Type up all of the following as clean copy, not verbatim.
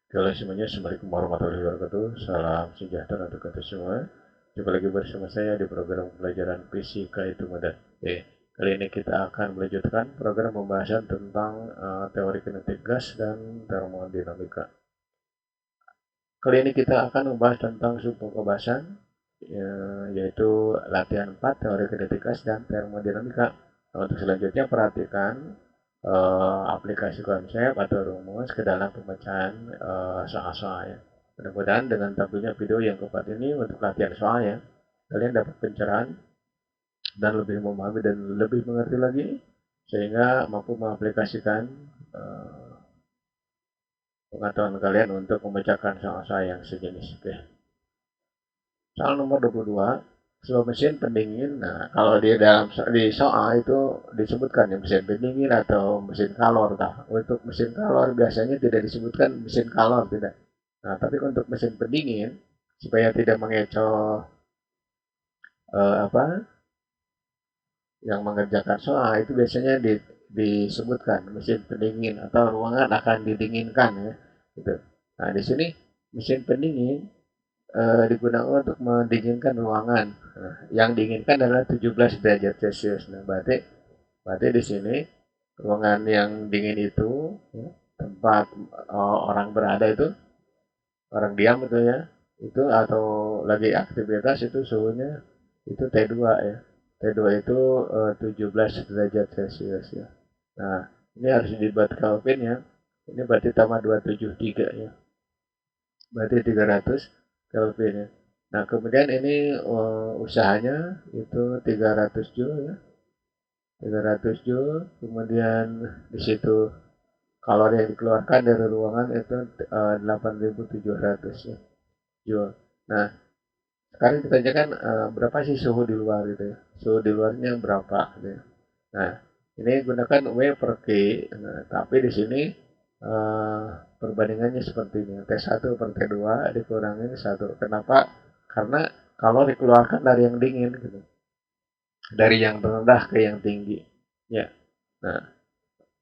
Halo semuanya, Assalamualaikum warahmatullahi wabarakatuh. Salam sejahtera untuk kita semua. Jumpa lagi bersama saya di program pembelajaran fisika itu mudah. Oke, kali ini kita akan melanjutkan program pembahasan tentang teori kinetik gas dan termodinamika. Kali ini kita akan membahas tentang subpembahasan yaitu latihan 4 teori kinetik gas dan termodinamika. Nah, untuk selanjutnya perhatikan aplikasi konsep atau rumus ke dalam pemecahan soal-soal ya. Mudah-mudahan dengan tampilnya video yang keempat ini untuk latihan soalnya, kalian dapat pencerahan dan lebih memahami dan lebih mengerti lagi sehingga mampu mengaplikasikan uh, pengetahuan kalian untuk memecahkan soal-soal yang sejenis. Oke. Soal nomor 22, sebuah mesin pendingin. Nah, kalau di soal itu disebutkan ya mesin pendingin atau mesin kalor. Nah, untuk mesin kalor biasanya tidak disebutkan mesin kalor tidak. Nah, tapi untuk mesin pendingin supaya tidak mengecoh apa yang mengerjakan soal itu biasanya disebutkan mesin pendingin atau ruangan akan didinginkan ya. Gitu. Nah, di sini mesin pendingin digunakan untuk mendinginkan ruangan. Nah, yang diinginkan adalah 17 derajat Celcius. Nah, berarti berarti di sini ruangan yang dingin itu ya, tempat orang berada itu orang diam itu ya itu atau lagi aktivitas itu suhunya itu T2 ya. T2 itu 17 derajat Celcius ya. Nah, ini harus dibuat Kelvin ya. Ini berarti tambah 273 ya. Berarti 300 Kelvin ya. Nah, kemudian ini usahanya itu 300 Joule ya. 300 Joule, kemudian di situ kalori yang dikeluarkan dari ruangan itu 8.700 ya, Joule. Nah, sekarang kita tanyakan berapa sih suhu di luar gitu ya. Suhu di luarnya berapa gitu ya. Nah, ini gunakan W per K. Nah, tapi di sini uh, perbandingannya seperti ini. T1 per T2 dikurangi 1. Kenapa? Karena kalau dikeluarkan dari yang dingin gitu. Dari yang rendah ke yang tinggi. Ya. Nah,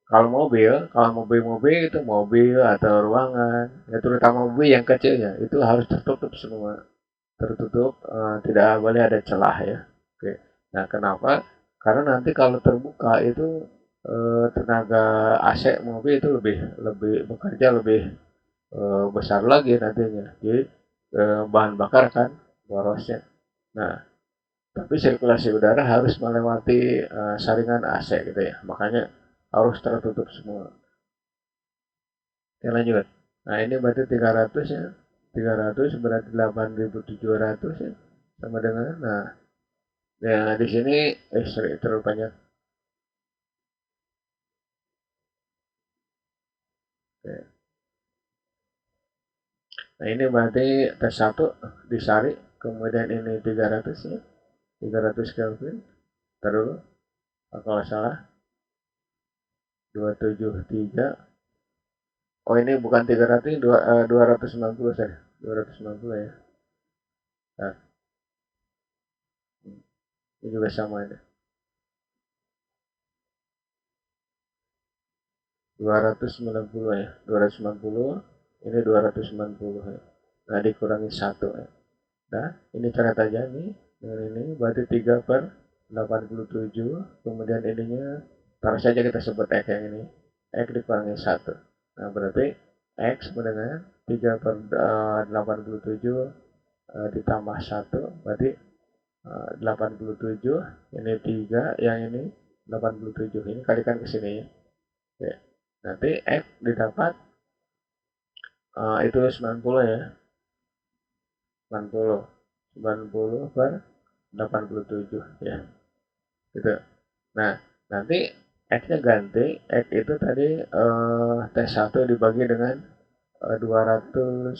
kalau mobil-mobil itu mobil atau ruangan, ya terutama mobil yang kecilnya itu harus tertutup semua. Tertutup, tidak boleh ada celah ya. Oke. Nah, kenapa? Karena nanti kalau terbuka itu tenaga AC mobil itu lebih lebih bekerja lebih besar lagi nantinya. Jadi bahan bakar kan borosnya. Nah, tapi sirkulasi udara harus melewati saringan AC gitu ya. Makanya harus tertutup semua. Oke, lanjut. Nah, ini berarti 300 ya. 300 berarti 8.700 ya. Sama dengan nah, ya di sini sorry, terlalu banyak. Oke. Nah, ini berarti T1 disari, kemudian ini 300 ya. 300 Kelvin. Terus kalau salah 273. Oh, ini bukan 300, ini 290 saya. 290 ya. Nah, ini juga sama ini. 290 ya. 290, ini 290 ya. Nah, dikurangi 1 ya. Nah, ini catat aja nih. Dengan ini berarti 3 per 87. Kemudian ininya taruh saja kita sebut X yang ini. X dikurangi 1. Nah, berarti X sama dengan 3 per 87 ditambah 1. Berarti 87. Ini 3, yang ini 87. Ini kalikan ke sini ya. Oke. Nanti X didapat itu 90 ya. 90. 90 per 87 ya. Gitu. Nah, nanti X-nya ganti, X itu tadi T1 dibagi dengan 290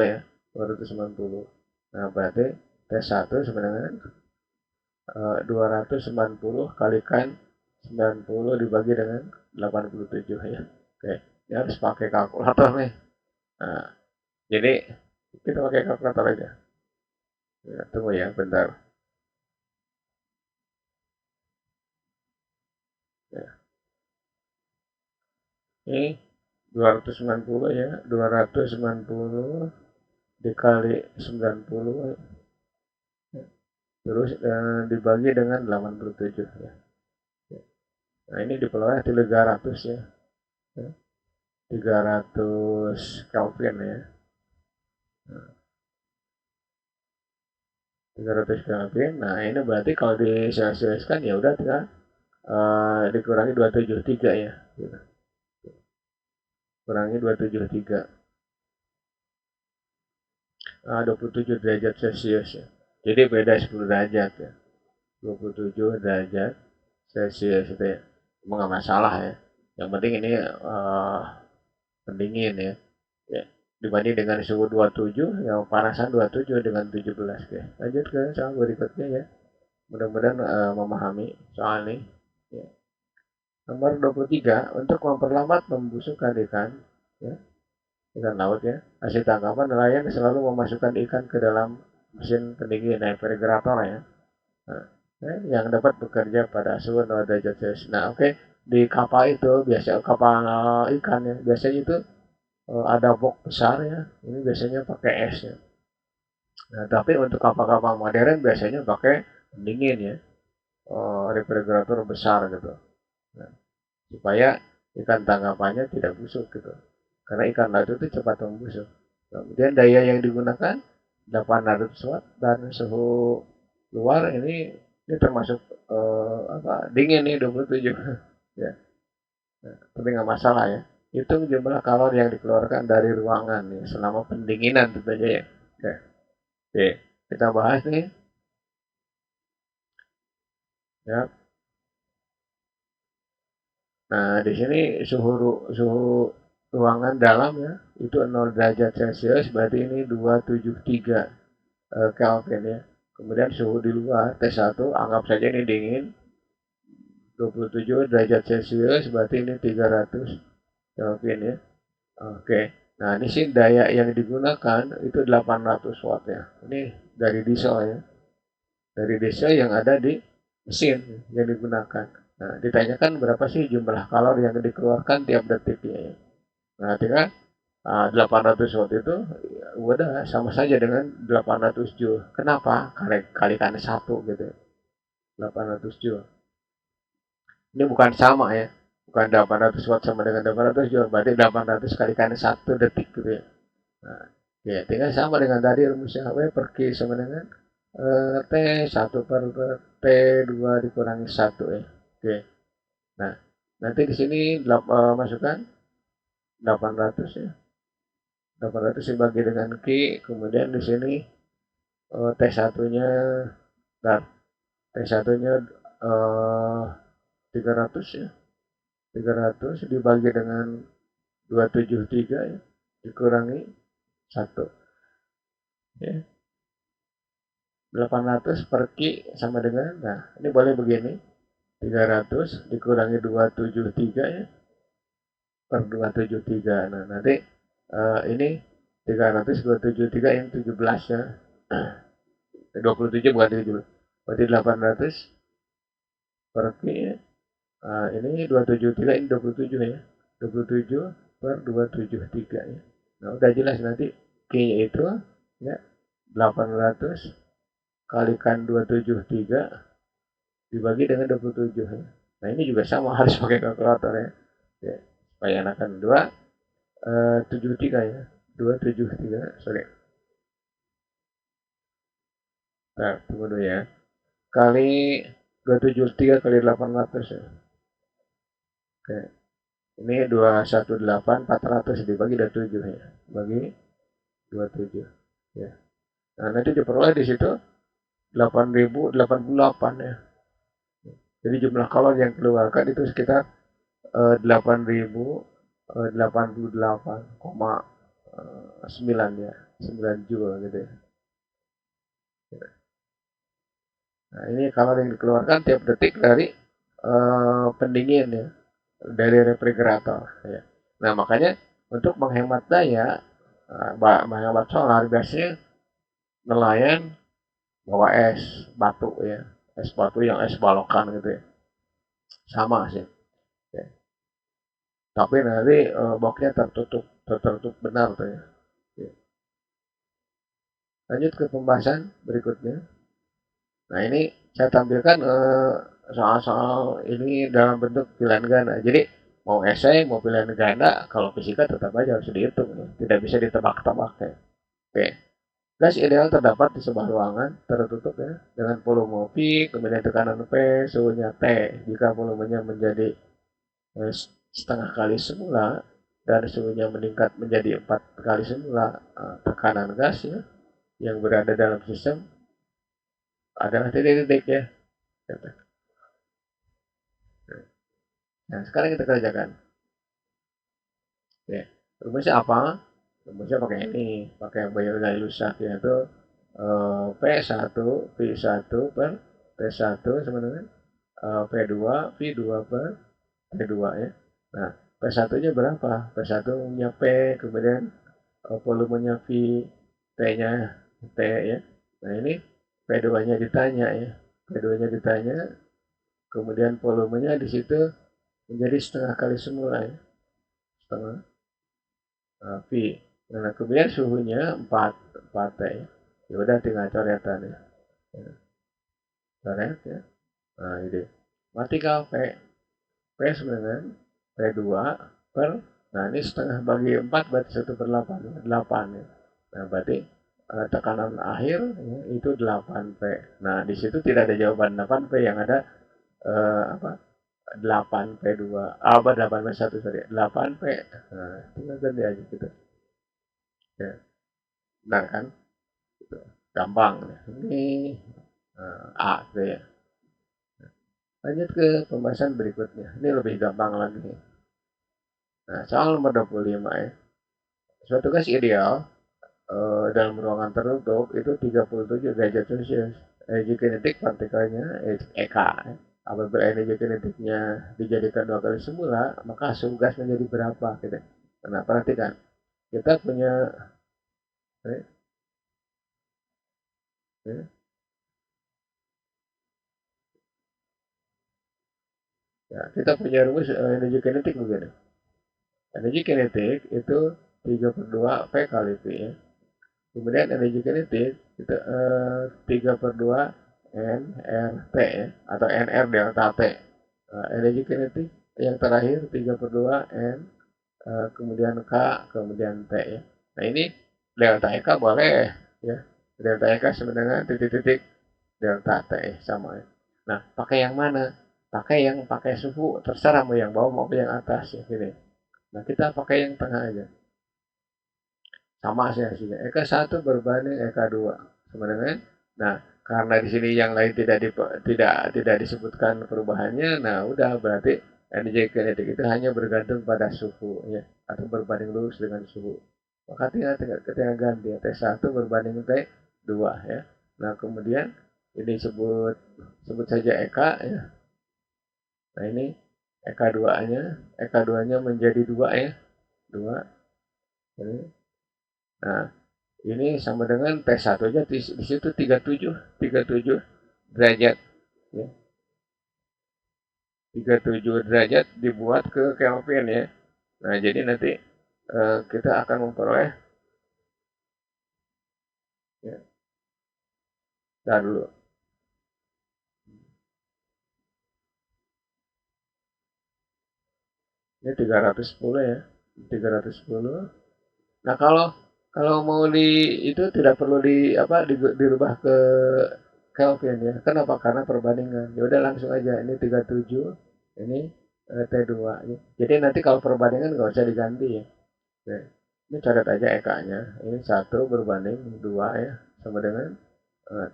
ya. 290. Nah, berarti T1 sebenarnya 290 kalikan 90 dibagi dengan 87 ya. Oke, ini harus pakai kalkulator nih. Nah, jadi kita pakai kalkulator aja. Ya, tunggu ya, bentar. Ya. Ini 290 ya, 290 dikali 90 terus dibagi dengan 87 ya. Nah ini diperoleh 300 ya. 300 Kelvin ya. 300 Kelvin. Nah ini berarti kalau di Celsiuskan ya udah tinggal dikurangi 273 ya. Gitu. Kurangi 273. 27 derajat Celcius ya. Jadi beda 10 derajat ya. 27 derajat Celcius itu ya. Emang nggak masalah ya. Yang penting ini pendingin ya. Ya. Dibanding dengan suhu 27, yang panasan 27 dengan 17 ya. Lanjut ke soal berikutnya ya. Mudah-mudahan memahami soal ini. Ya. Nomor 23, untuk memperlambat pembusukan ikan, ya, ikan laut ya. Hasil tangkapan nelayan selalu memasukkan ikan ke dalam mesin pendingin refrigerator ya. Nah, yang dapat bekerja pada suhu 0 derajat Celcius. Nah, oke, di kapal itu biasa kapal ikan ya, biasanya itu ada box besar ya. Ini biasanya pakai es ya. Nah, tapi untuk kapal-kapal modern biasanya pakai pendingin ya, refrigerator besar gitu. Nah, supaya ikan tangkapannya tidak busuk gitu. Karena ikan laut itu cepat membusuk. Kemudian daya yang digunakan 800 watt dan suhu luar ini termasuk dingin nih 27 ya. Nah, tapi nggak masalah ya. Hitung jumlah kalori yang dikeluarkan dari ruangan nih selama pendinginan tentunya ya. Oke, kita bahas nih ya. Nah, di sini suhu ruangan dalam ya, itu 0 derajat Celcius, berarti ini 273 Kelvin ya. Kemudian suhu di luar T1, anggap saja ini dingin, 27 derajat Celcius, berarti ini 300 Kelvin ya. Oke, nah ini sih daya yang digunakan itu 800 watt ya. Ini dari diesel ya, dari diesel yang ada di mesin yang digunakan. Nah, ditanyakan berapa sih jumlah kalori yang dikeluarkan tiap detiknya ya. Nah, tinggal 800 watt itu ya, udah sama saja dengan 800 joule. Kenapa? Kalikan 1 gitu. 800 joule. Ini bukan sama ya. Bukan 800 watt sama dengan 800 joule. Berarti 800 kalikan 1 detik gitu ya. Nah, ya tinggal sama dengan tadi rumusnya W per Q sama dengan T 1 per T 2 dikurangi 1 ya. Oke. Nah, nanti di sini masukkan 800 ya. 800 dibagi dengan Q, kemudian di sini T1-nya dan T1-nya 300 ya. 300 dibagi dengan 273 ya, dikurangi 1 ya. 800 per Q sama dengan, nah ini boleh begini, 300 dikurangi 273 ya, per 273. Nah nanti ini 300 273 yang 17 ya. 27 bukan 17. Berarti 800 per Q ya. Nah, ini 273 ini 27 ya. 27 per 273 ya. Nah, udah jelas nanti Q-nya itu ya 800 kalikan 273 dibagi dengan 27 ya. Nah, ini juga sama harus pakai kalkulator ya. Ya, supaya enakan 73 ya. 273, sorry. Nah, tunggu dulu ya. Kali 273 kali 800 ya. Oke. Ini 218 400 dibagi 27 ya. Bagi 27 ya. Nah, nanti diperoleh di situ 8088 ya. Jadi jumlah kalori yang keluarkan itu sekitar 8088,9 ya. 9 joule gitu ya. Nah, ini kalori yang dikeluarkan tiap detik dari pendingin ya, dari refrigerator ya. Nah, makanya untuk menghemat daya, menghemat solar biasanya nelayan bawa es batu ya, es batu yang es balokan gitu ya, sama sih ya. Tapi nanti boxnya tertutup benar tuh ya. Lanjut ke pembahasan berikutnya. Nah ini saya tampilkan soal-soal ini dalam bentuk pilihan ganda. Jadi mau esai, mau pilihan ganda, kalau fisika tetap aja harus dihitung ya. Tidak bisa ditebak-tebak ya. Oke. Gas ideal terdapat di sebuah ruangan tertutup ya dengan volume V, kemudian tekanan P, suhunya T. Jika volumenya menjadi setengah kali semula dan suhunya meningkat menjadi 4 kali semula, tekanan gas ya yang berada dalam sistem adalah titik-titik ya. Nah, sekarang kita kerjakan. Ya. Rumusnya apa? Rumusnya pakai ini, pakai yang Bayar Lusak yaitu P1 V1 per T1 sama dengan P2 V2 per T2 ya. Nah, P1-nya berapa? P1-nya P, kemudian volumenya V, T-nya T ya. Nah, ini P2-nya ditanya ya. P2-nya ditanya, kemudian volumenya di situ menjadi setengah kali semula ya. Setengah V. Nah, kemudian suhunya 4 T ya. Ya udah tinggal coretan ya. Coret ya. Nah, ini. Vertikal P. P sama dengan P2 per, nah ini setengah bagi 4 berarti 1 per 8, 8 ya. Nah berarti tekanan akhir ya, itu 8P. Nah di situ tidak ada jawaban 8P, yang ada apa 8P2, apa 8P1 sorry, 8P. Nah tinggal ganti aja gitu ya. Nah kan gitu. Gampang ini A gitu ya. Lanjut ke pembahasan berikutnya, ini lebih gampang lagi. Nah soal nomor 25 ya. Suatu gas ideal dalam ruangan tertutup itu 37 derajat Celcius. Energi kinetik partikelnya EK. Apabila energi kinetiknya dijadikan 2 kali semula, maka suhu gas menjadi berapa? Gitu. Nah, perhatikan. Kita punya eh, eh, ya, kita punya rumus energi kinetik begini. Energi kinetik itu 3 per 2 P kali V ya. Kemudian energi kinetik itu 3 per 2 NRT ya, atau NR delta T. Energi kinetik yang terakhir 3 per 2 N, kemudian K, kemudian T ya. Nah ini delta EK boleh ya. Delta EK sama dengan titik-titik delta T sama ya. Nah pakai yang mana? Pakai yang pakai suhu, terserah mau yang bawah mau yang atas ya gini. Nah kita pakai yang tengah aja. Sama sih hasilnya. EK 1 berbanding EK 2 sama dengan, nah karena di sini yang lain tidak disebutkan perubahannya, nah udah berarti energi kinetik itu hanya bergantung pada suhu ya, atau berbanding lurus dengan suhu. Maka tinggal ganti ya, T1 berbanding T2 ya. Nah kemudian ini sebut saja EK ya. Nah ini EK2-nya menjadi 2 ya. 2 ini. Nah, ini sama dengan T1-nya di situ 37 derajat ya. 37 derajat dibuat ke Kelvin ya. Nah, jadi nanti kita akan memperoleh ya. Nah, dulu. Ini 310 ya. 310. Nah, kalau mau itu tidak perlu dirubah ke Kelvin ya. Kenapa? Karena perbandingan. Ya udah langsung aja, ini 37, ini T2 ya. Jadi nanti kalau perbandingan nggak usah diganti ya. Oke. Ini catat aja EK-nya. Ini 1 berbanding 2 ya. Sama dengan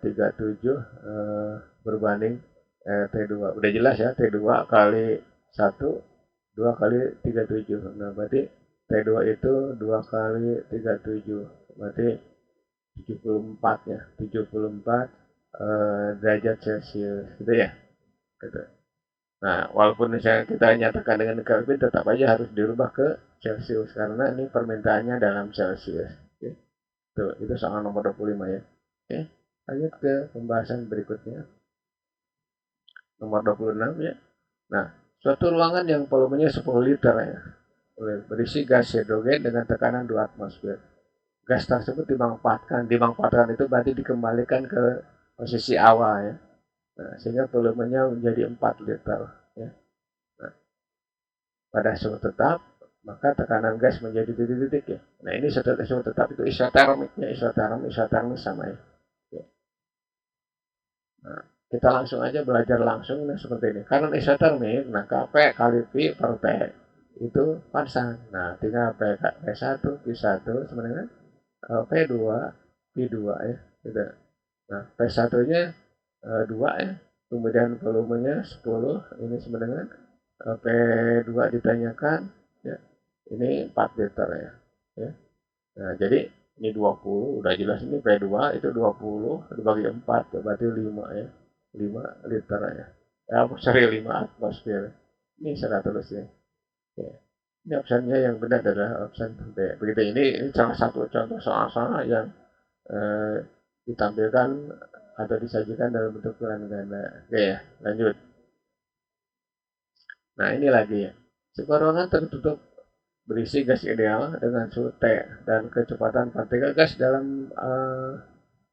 37 berbanding T2. Udah jelas ya, T2 kali 1, 2 kali 37. Nah, berarti T2 itu 2 kali 37. Berarti 74 ya. 74 derajat Celcius. Gitu ya. Gitu. Nah, walaupun misalnya kita nyatakan dengan Kelvin, tetap aja harus dirubah ke Celsius karena ini permintaannya dalam Celsius. Oke. Tuh, itu soal nomor 25 ya. Oke. Lanjut ke pembahasan berikutnya. Nomor 26 ya. Nah, suatu ruangan yang volumenya 10 liter ya. berisi gas hidrogen dengan tekanan 2 atmosfer. Gas tersebut dimanfaatkan itu berarti dikembalikan ke posisi awal ya. Nah, sehingga volumenya menjadi 4 liter ya. Nah, pada suhu tetap maka tekanan gas menjadi titik-titik ya. Nah ini suhu tetap itu isotermik ya, isotermik sama ya. Nah, kita langsung aja belajar langsung ini seperti ini. Karena isotermik, maka P kali V per T itu konstan. Nah, tinggal P1, P1 sebenarnya P2, P2 ya. Gitu. Nah, P1-nya 2 ya. Kemudian volumenya 10, ini sebenarnya P2 ditanyakan ya. Ini 4 liter ya. Ya. Nah, jadi ini 20, udah jelas ini P2 itu 20 dibagi 4 berarti 5 ya. 5 liter ya. Sorry 5 atmosfer. Ini salah tulis ya. Ya. Ini opsinya yang benar adalah opsi B. Begitu ini salah satu contoh soal-soal yang ditampilkan atau disajikan dalam bentuk tulisan ganda. Oke ya, lanjut. Nah ini lagi ya. Sebuah ruangan tertutup berisi gas ideal dengan suhu T dan kecepatan partikel gas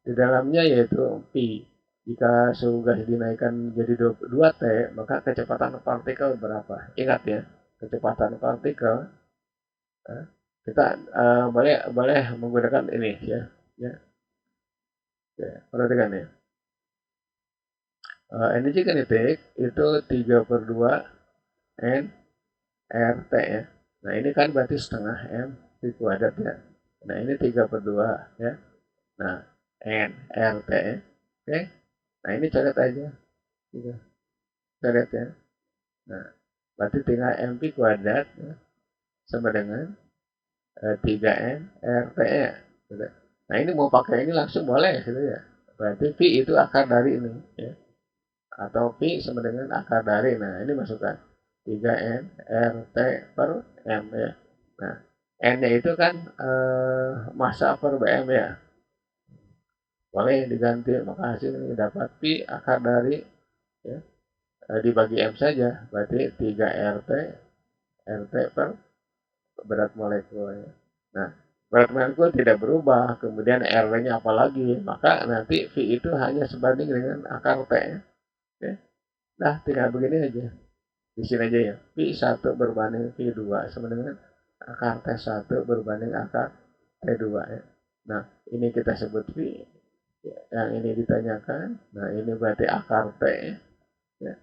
di dalamnya yaitu Pi. Jika suhu gas dinaikkan menjadi 2T, maka kecepatan partikel berapa? Ingat ya, kecepatan partikel kita boleh menggunakan ini ya. Perhatikan ya. Energi kinetik itu 3/2 N RT ya. Nah ini kan berarti setengah M V kuadrat ya. Nah ini 3/2 ya. Nah N RT ya. Oke. Nah ini coret aja. Gitu. Coret ya. Nah berarti tinggal M V kuadrat ya, sama dengan 3N RT ya. Gitu. Nah ini mau pakai ini langsung boleh gitu ya. Berarti V itu akar dari ini ya. Atau V sama dengan akar dari. Nah ini masukkan 3N RT per M ya. Nah N-nya itu kan massa per BM ya. Boleh diganti, maka hasilnya dapat Pi akar dari ya, dibagi M saja. Berarti 3 RT per berat molekul ya. Nah berat molekul tidak berubah, kemudian R-nya apa lagi, maka nanti V itu hanya sebanding dengan akar T ya. Ya. Nah tinggal begini aja. Di sini aja ya. V1 berbanding V2 sama dengan akar T1 berbanding akar T2 ya. Nah, ini kita sebut V. Ya, yang ini ditanyakan. Nah, ini berarti akar T ya.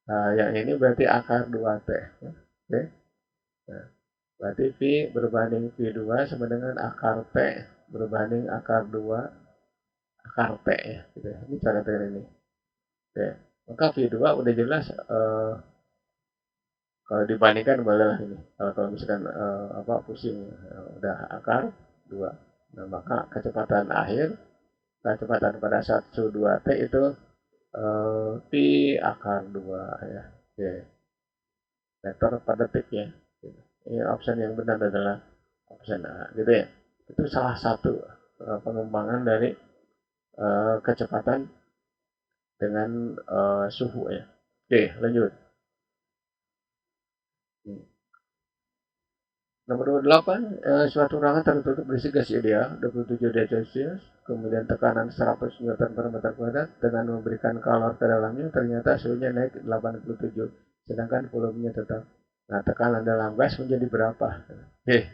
Nah, yang ini berarti akar 2T ya. Oke. Nah, berarti V berbanding V2 sama dengan akar T berbanding akar 2 akar T ya. Gitu. Ini cara ini. Oke. Maka V2 udah jelas kalau dibandingkan boleh ini. Kalau misalkan pusing udah akar 2. Nah, maka kecepatan pada saat suhu 2T itu P akar 2 ya. Oke. Meter per detik ya. Ini opsi yang benar adalah opsi A gitu ya. Itu salah satu pengembangan dari kecepatan dengan suhu ya. Oke, lanjut. Nomor 28, suatu ruangan tertutup berisi gas ideal 27 derajat Celcius, kemudian tekanan 100 Newton per meter kuadrat dengan memberikan kalor ke dalamnya, ternyata suhunya naik 87, sedangkan volumenya tetap. Nah, tekanan dalam gas menjadi berapa?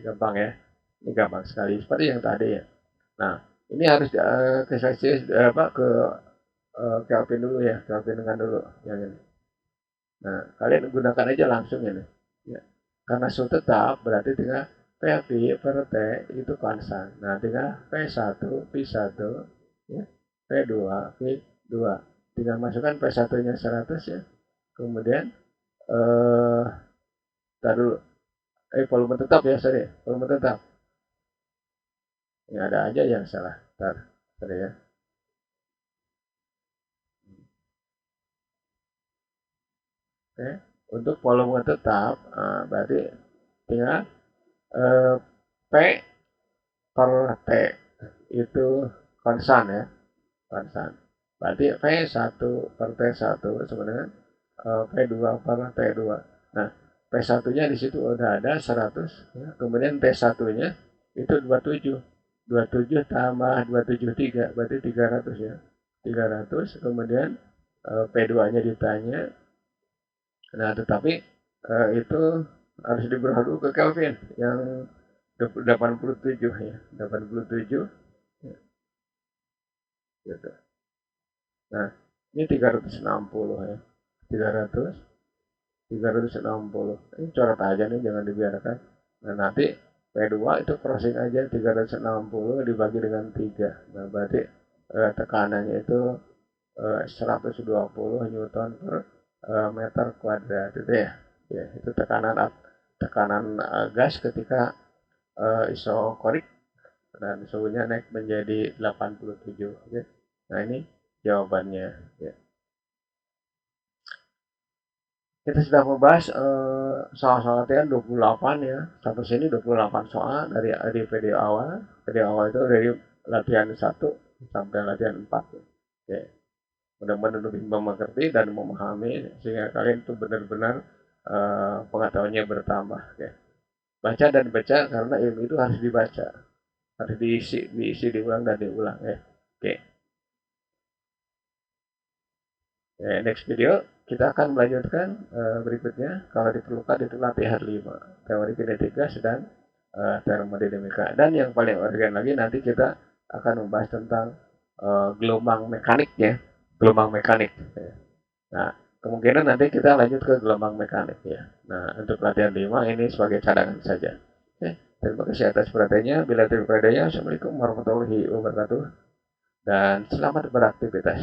Gampang ya. Ini gampang sekali, seperti yang tadi ya. Nah, ini harus ke Celsius ke Kelvin dulu ya, Kelvin dulu yang ini. Nah, kalian gunakan aja langsung ini. Ya. Karena suhu tetap berarti tinggal PV per T itu konstan. Nah, tinggal P1, P1, ya, P2, P2. Tinggal masukkan P1-nya 100 ya. Kemudian dulu. Volume tetap ya, sorry. Volume tetap. Ya, ada aja yang salah. Tadi ya. Oke. Untuk volume tetap, berarti tinggal P per T itu konstan ya, konstan. Berarti V1 per T1 sebenarnya P2 per T2. Nah, P1-nya di situ udah ada 100, ya. Kemudian T1-nya itu 27. 27 tambah 273 berarti 300 ya. 300, kemudian P2-nya ditanya. Nah, tetapi itu harus diubah dulu ke Kelvin yang 87 ya. 87 ya, gitu. Nah, ini 360 ya. 300 360. Ini coret aja nih, jangan dibiarkan. Nah, nanti P2 itu crossing aja 360 dibagi dengan 3. Nah, berarti tekanannya itu 120 Newton per meter kuadrat itu ya. Ya, itu tekanan gas ketika isokorik dan suhunya naik menjadi 87. Oke. Nah, ini jawabannya ya. Kita sudah membahas soal-soal latihan 28 ya. Sampai sini 28 soal dari video awal. Video awal itu dari latihan 1 sampai latihan 4. Oke. Mudah-mudahan lebih mengerti dan memahami sehingga kalian itu benar-benar pengetahuannya bertambah. Oke. Baca dan baca karena ilmu itu harus dibaca. Harus diisi diulang dan diulang ya. Oke. Next video kita akan melanjutkan berikutnya kalau diperlukan itu latihan 5 teori kinetika dan termodinamika, dan yang paling urgen lagi nanti kita akan membahas tentang gelombang mekanik ya, gelombang mekanik ya. Nah, kemungkinan nanti kita lanjut ke gelombang mekanik ya. Nah, untuk latihan 5 ini sebagai cadangan saja. Oke, terima kasih atas perhatiannya. Bila terima kasih, assalamualaikum warahmatullahi wabarakatuh dan selamat beraktivitas.